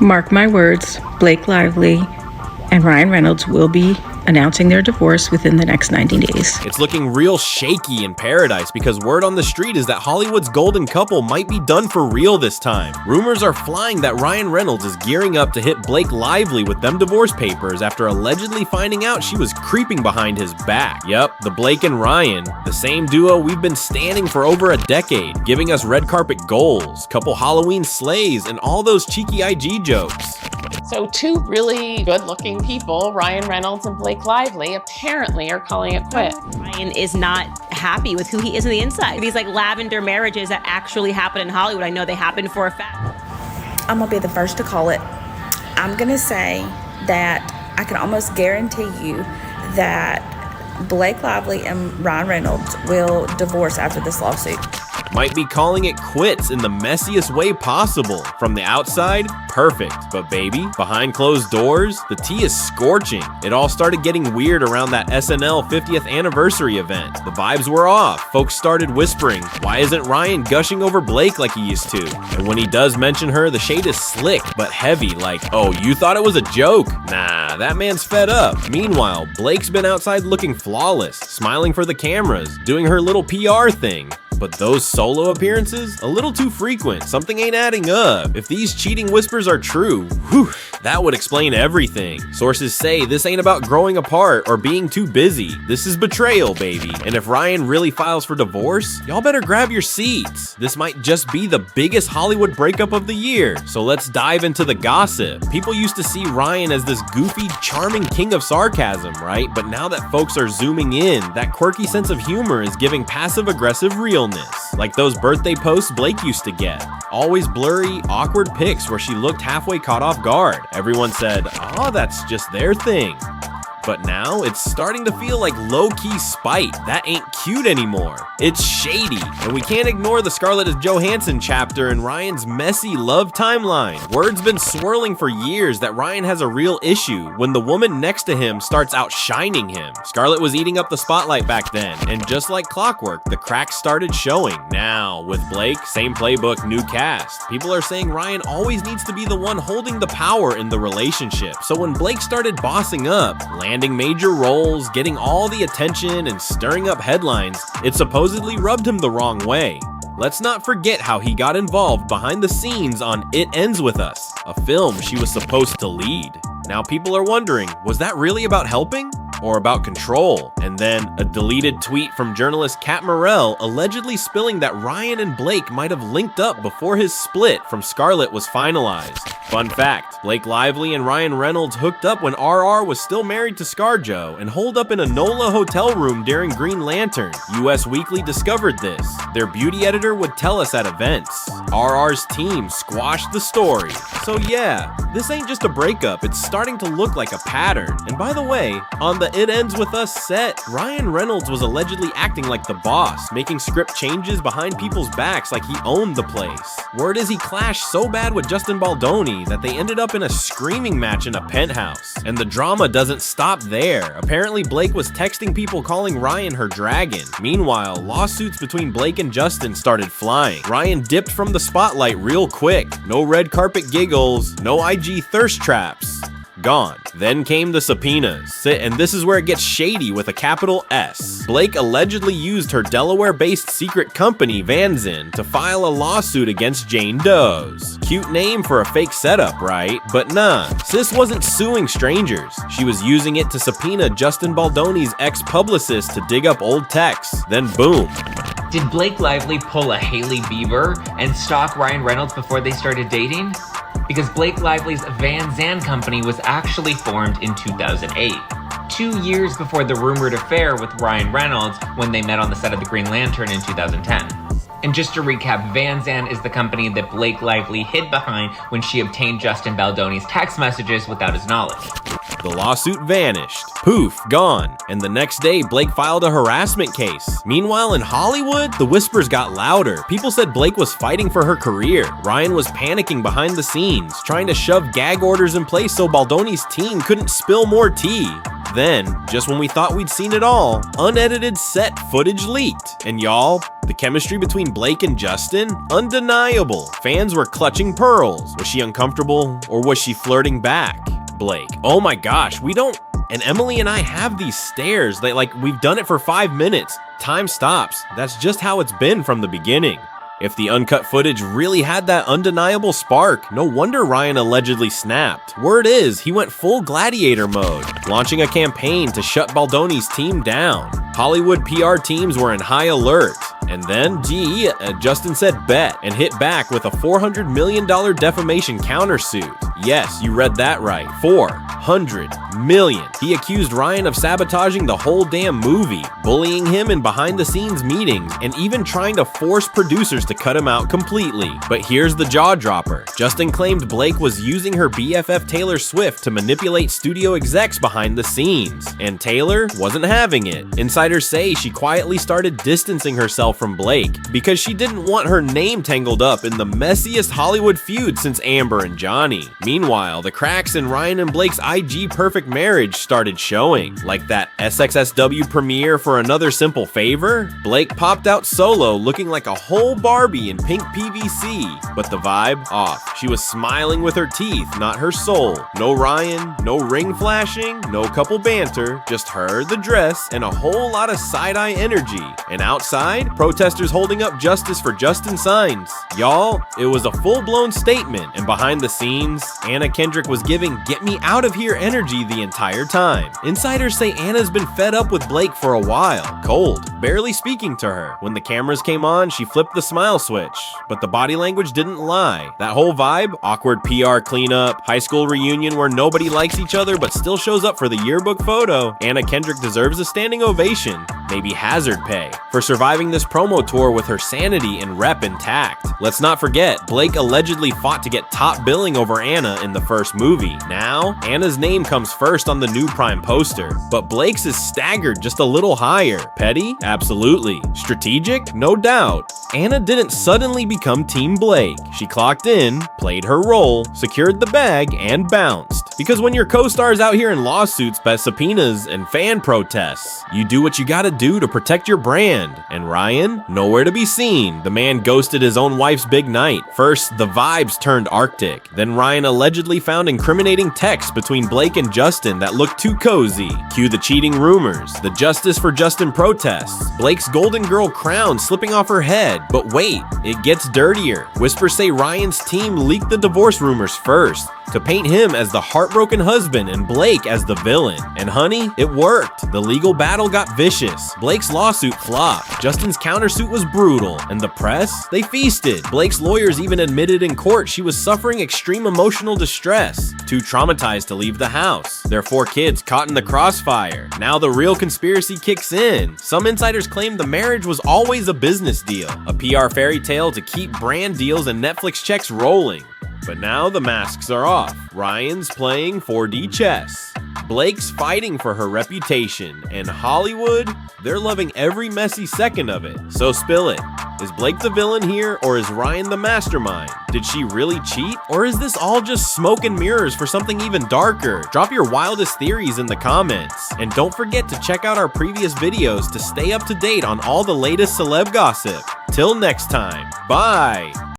Mark my words, Blake Lively and Ryan Reynolds will be announcing their divorce within the next 90 days. It's looking real shaky in paradise because word on the street is that Hollywood's golden couple might be done for real this time. Rumors are flying that Ryan Reynolds is gearing up to hit Blake Lively with them divorce papers after allegedly finding out she was creeping behind his back. Yep, the Blake and Ryan, the same duo we've been standing for over a decade, giving us red carpet goals, couple Halloween sleighs, and all those cheeky IG jokes. So two really good-looking people, Ryan Reynolds and Blake Lively, apparently are calling it quits. Ryan is not happy with who he is on the inside. These like lavender marriages that actually happen in Hollywood, I know they happen for a fact. I'm gonna be the first to call it. I'm gonna say that I can almost guarantee you that Blake Lively and Ryan Reynolds will divorce after this lawsuit. Might be calling it quits in the messiest way possible. From the outside, perfect. But baby, behind closed doors, the tea is scorching. It all started getting weird around that SNL 50th anniversary event. The vibes were off. Folks started whispering, why isn't Ryan gushing over Blake like he used to? And when he does mention her, the shade is slick but heavy, like, oh, you thought it was a joke? Nah, that man's fed up. Meanwhile, Blake's been outside looking flawless, smiling for the cameras, doing her little PR thing. But those solo appearances? A little too frequent. Something ain't adding up. If these cheating whispers are true, whew, that would explain everything. Sources say this ain't about growing apart or being too busy. This is betrayal, baby. And if Ryan really files for divorce, y'all better grab your seats. This might just be the biggest Hollywood breakup of the year. So let's dive into the gossip. People used to see Ryan as this goofy, charming king of sarcasm, right? But now that folks are zooming in, that quirky sense of humor is giving passive-aggressive realness. Like those birthday posts Blake used to get. Always blurry, awkward pics where she looked halfway caught off guard. Everyone said, oh, that's just their thing. But now it's starting to feel like low-key spite. That ain't cute anymore. It's shady, and we can't ignore the Scarlett Johansson chapter in Ryan's messy love timeline. Word's been swirling for years that Ryan has a real issue when the woman next to him starts outshining him. Scarlett was eating up the spotlight back then, and just like clockwork, the cracks started showing. Now, with Blake, same playbook, new cast. People are saying Ryan always needs to be the one holding the power in the relationship. So when Blake started bossing up, landing major roles, getting all the attention, and stirring up headlines, it supposedly rubbed him the wrong way. Let's not forget how he got involved behind the scenes on It Ends With Us, a film she was supposed to lead. Now people are wondering, was that really about helping? Or about control? And then a deleted tweet from journalist Kat Morrell allegedly spilling that Ryan and Blake might have linked up before his split from Scarlett was finalized. Fun fact, Blake Lively and Ryan Reynolds hooked up when RR was still married to ScarJo and holed up in a NOLA hotel room during Green Lantern. US Weekly discovered this. Their beauty editor would tell us at events. RR's team squashed the story. So yeah, this ain't just a breakup, it's starting to look like a pattern. And by the way, on the It Ends With Us set, Ryan Reynolds was allegedly acting like the boss, making script changes behind people's backs like he owned the place. Word is he clashed so bad with Justin Baldoni that they ended up in a screaming match in a penthouse. And the drama doesn't stop there. Apparently Blake was texting people calling Ryan her dragon. Meanwhile, lawsuits between Blake and Justin started flying. Ryan dipped from the spotlight real quick. No red carpet giggles, no IG thirst traps. Gone. Then came the subpoenas, and this is where it gets shady with a capital S. Blake allegedly used her Delaware-based secret company, Vanzin, to file a lawsuit against Jane Doe's. Cute name for a fake setup, right? But nah, sis wasn't suing strangers. She was using it to subpoena Justin Baldoni's ex-publicist to dig up old texts. Then boom. Did Blake Lively pull a Hailey Bieber and stalk Ryan Reynolds before they started dating? Because Blake Lively's Van Zandt company was actually formed in 2008, 2 years before the rumored affair with Ryan Reynolds when they met on the set of the Green Lantern in 2010. And just to recap, Van Zandt is the company that Blake Lively hid behind when she obtained Justin Baldoni's text messages without his knowledge. The lawsuit vanished. Poof, gone. And the next day, Blake filed a harassment case. Meanwhile, in Hollywood, the whispers got louder. People said Blake was fighting for her career. Ryan was panicking behind the scenes, trying to shove gag orders in place so Baldoni's team couldn't spill more tea. Then, just when we thought we'd seen it all, unedited set footage leaked. And y'all, The chemistry between Blake and Justin? Undeniable. Fans were clutching pearls. Was she uncomfortable, or was she flirting back? Blake. Oh my gosh, we don't... And Emily and I have these stares. We've done it for 5 minutes. Time stops. That's just how it's been from the beginning. If the uncut footage really had that undeniable spark, no wonder Ryan allegedly snapped. Word is, he went full gladiator mode, launching a campaign to shut Baldoni's team down. Hollywood PR teams were in high alert. And then, Justin said bet and hit back with a $400 million defamation countersuit. Yes, you read that right. $400 million. He accused Ryan of sabotaging the whole damn movie, bullying him in behind-the-scenes meetings, and even trying to force producers to cut him out completely. But here's the jaw dropper. Justin claimed Blake was using her BFF Taylor Swift to manipulate studio execs behind the scenes, and Taylor wasn't having it. Insiders say she quietly started distancing herself from Blake because she didn't want her name tangled up in the messiest Hollywood feud since Amber and Johnny. Meanwhile, the cracks in Ryan and Blake's IG perfect marriage started showing, like that SXSW premiere for Another Simple Favor. Blake popped out solo looking like a whole Barbie in pink PVC, but the vibe off. She was smiling with her teeth, not her soul. No Ryan, no ring flashing, no couple banter, just her, the dress, and a whole lot of side-eye energy. And outside, protesters holding up justice for Justin signs. Y'all, it was a full-blown statement, and behind the scenes, Anna Kendrick was giving get me out of here energy the entire time. Insiders say Anna's been fed up with Blake for a while, cold, barely speaking to her. When the cameras came on, she flipped the smile switch, but the body language didn't lie. That whole vibe, awkward PR cleanup, high school reunion where nobody likes each other but still shows up for the yearbook photo. Anna Kendrick deserves a standing ovation, maybe hazard pay, for surviving this promo tour with her sanity and rep intact. Let's not forget, Blake allegedly fought to get top billing over Anna in the first movie. Now, Anna's name comes first on the new Prime poster, but Blake's is staggered just a little higher. Petty? Absolutely. Strategic? No doubt. Anna didn't suddenly become Team Blake. She clocked in, played her role, secured the bag, and bounced. Because when your co-star's out here in lawsuits by subpoenas and fan protests, you do what you gotta do to protect your brand. And Ryan? Nowhere to be seen. The man ghosted his own wife's big night. First, the vibes turned Arctic. Then Ryan allegedly found incriminating texts between Blake and Justin that looked too cozy. Cue the cheating rumors, the Justice for Justin protests, Blake's Golden Girl crown slipping off her head. But wait, it gets dirtier. Whispers say Ryan's team leaked the divorce rumors first, to paint him as the heartbroken husband and Blake as the villain. And honey, it worked. The legal battle got vicious. Blake's lawsuit flopped. Justin's countersuit was brutal. And the press? They feasted. Blake's lawyers even admitted in court she was suffering extreme emotional distress, too traumatized to leave the house. Their 4 kids caught in the crossfire. Now the real conspiracy kicks in. Some insiders claim the marriage was always a business deal, a PR fairy tale to keep brand deals and Netflix checks rolling. But now the masks are off. Ryan's playing 4D chess. Blake's fighting for her reputation. And Hollywood, they're loving every messy second of it. So spill it. Is Blake the villain here, or is Ryan the mastermind? Did she really cheat? Or is this all just smoke and mirrors for something even darker? Drop your wildest theories in the comments. And don't forget to check out our previous videos to stay up to date on all the latest celeb gossip. Till next time, bye!